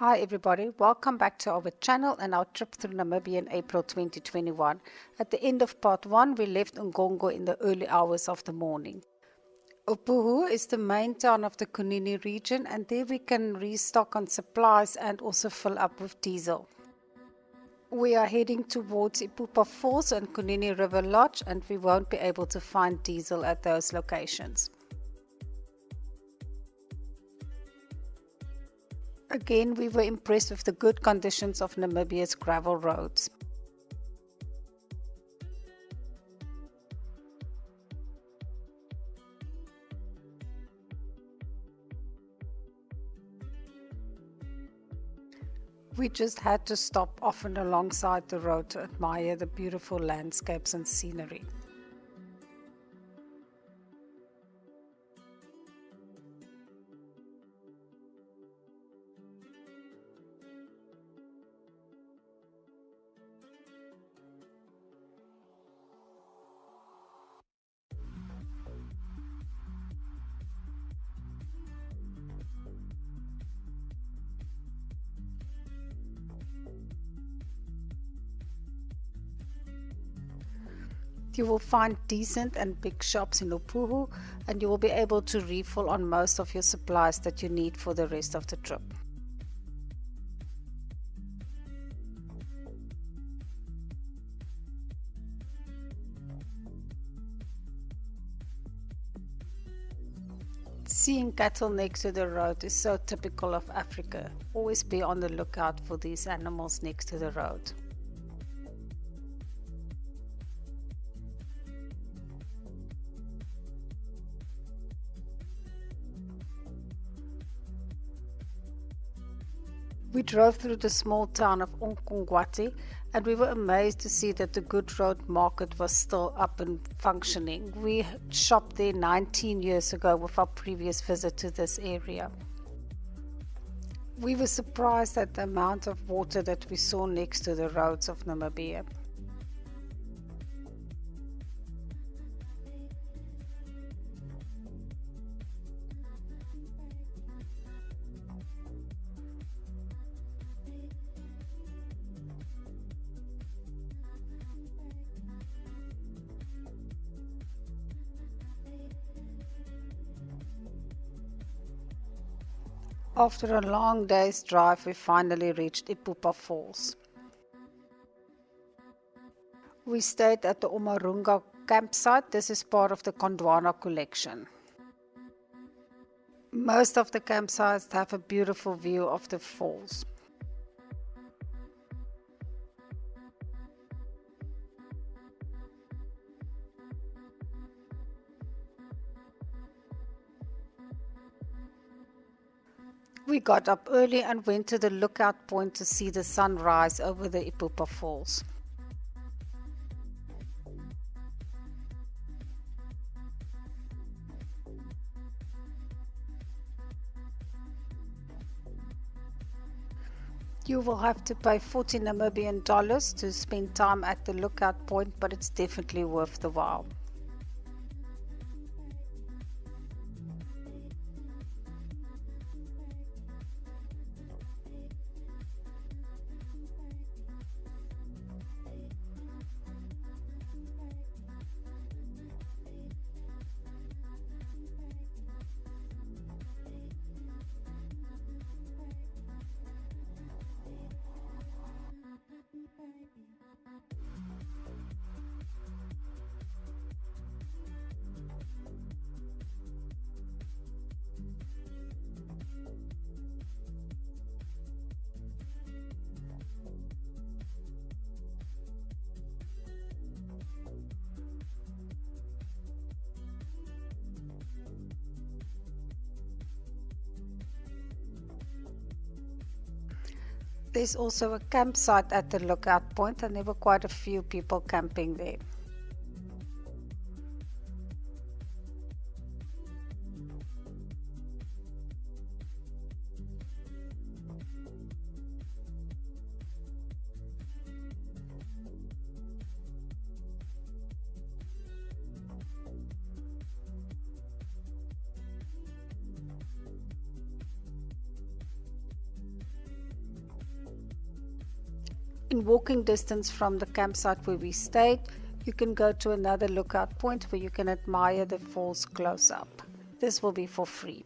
Hi everybody, welcome back to our channel and our trip through Namibia in April 2021. At the end of part 1, we left Ngongo in the early hours of the morning. Ippupa is the main town of the Kunini region, and there we can restock on supplies and also fill up with diesel. We are heading towards Ippupa Falls and Kunene River Lodge, and we won't be able to find diesel at those locations. Again, we were impressed with the good conditions of Namibia's gravel roads. We just had to stop often alongside the road to admire the beautiful landscapes and scenery. You will find decent and big shops in Ippupa, and you will be able to refill on most of your supplies that you need for the rest of the trip. Seeing cattle next to the road is so typical of Africa. Always be on the lookout for these animals next to the road. We drove through the small town of Umarunga, and we were amazed to see that the Good Road Market was still up and functioning. We shopped there 19 years ago with our previous visit to this area. We were surprised at the amount of water that we saw next to the roads of Namibia. After a long day's drive, we finally reached Ippupa Falls. We stayed at the Umarunga Campsite. This is part of the Gondwana collection. Most of the campsites have a beautiful view of the falls. We got up early and went to the lookout point to see the sun rise over the Ippupa Falls. You will have to pay 40 Namibian dollars to spend time at the lookout point, but it's definitely worth the while. There's also a campsite at the lookout point, and there were quite a few people camping there. In walking distance from the campsite where we stayed, you can go to another lookout point where you can admire the falls close up. This will be for free.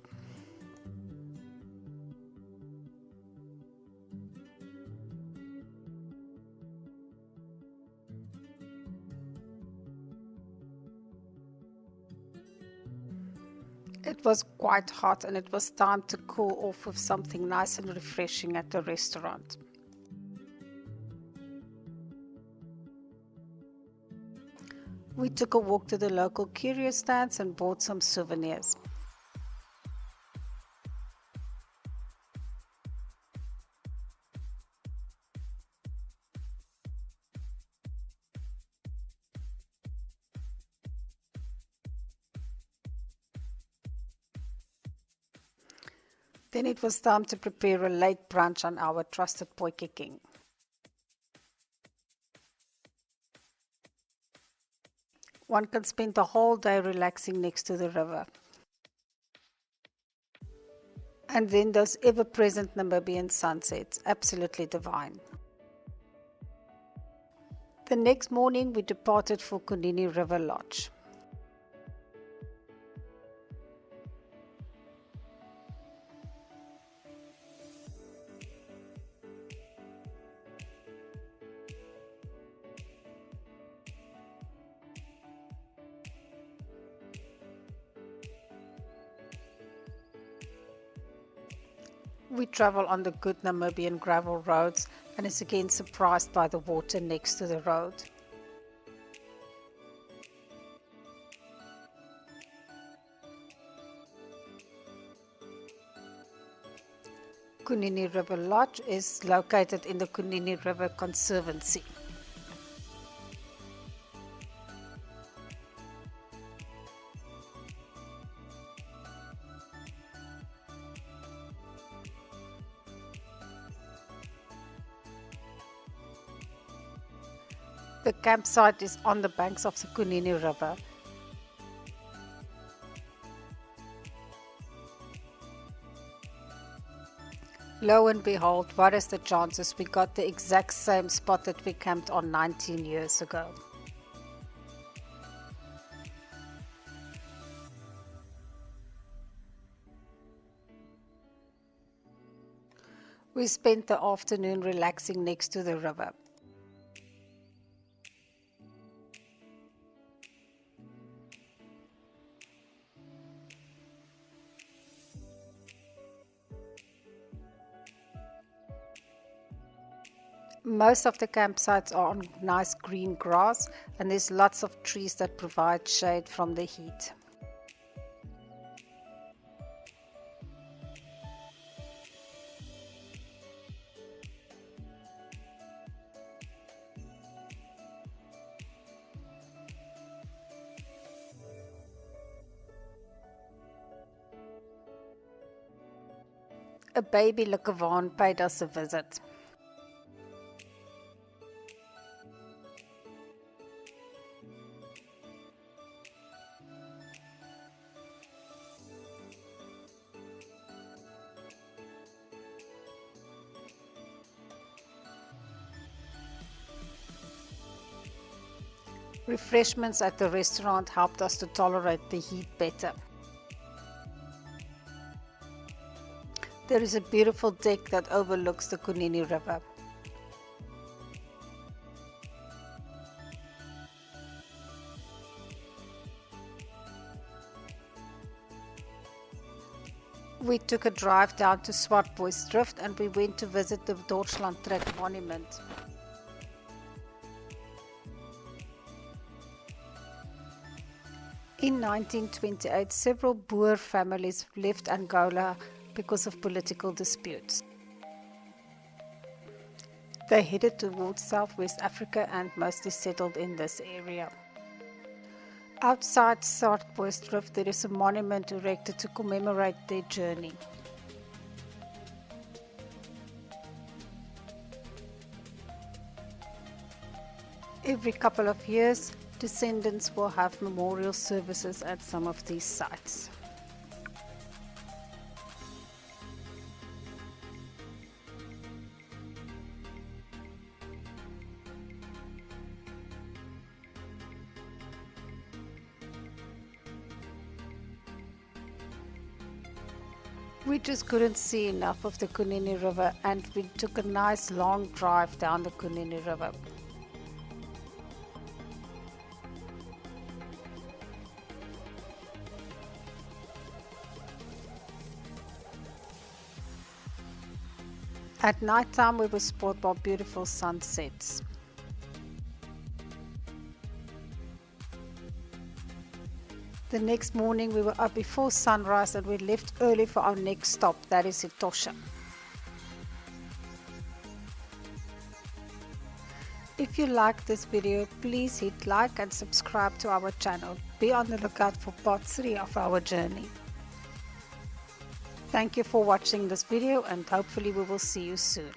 It was quite hot and it was time to cool off with something nice and refreshing at the restaurant. We took a walk to the local curio stands and bought some souvenirs. Then it was time to prepare a late brunch on our trusted Potjie King. One can spend the whole day relaxing next to the river. And then those ever-present Namibian sunsets, absolutely divine. The next morning we departed for Kunene River Lodge. We travel on the good Namibian gravel roads and is again surprised by the water next to the road. Kunini River Lodge is located in the Kunini River Conservancy. The campsite is on the banks of the Kunini River. Lo and behold, what is the chances we got the exact same spot that we camped on 19 years ago. We spent the afternoon relaxing next to the river. Most of the campsites are on nice green grass and there's lots of trees that provide shade from the heat. A baby Likavan paid us a visit. Refreshments at the restaurant helped us to tolerate the heat better. There is a beautiful deck that overlooks the Kunini River. We took a drive down to Swartboysdrift and we went to visit the Deutschland monument. In 1928, several Boer families left Angola because of political disputes. They headed towards Southwest Africa and mostly settled in this area. Outside Swartboysdrift, there is a monument erected to commemorate their journey. Every couple of years, descendants will have memorial services at some of these sites. We just couldn't see enough of the Kunini River, and we took a nice long drive down the Kunini River. At night time we were spotted by beautiful sunsets. The next morning we were up before sunrise and we left early for our next stop, that is Etosha. If you like this video, please hit like and subscribe to our channel. Be on the lookout for part 3 of our journey. Thank you for watching this video and hopefully we will see you soon.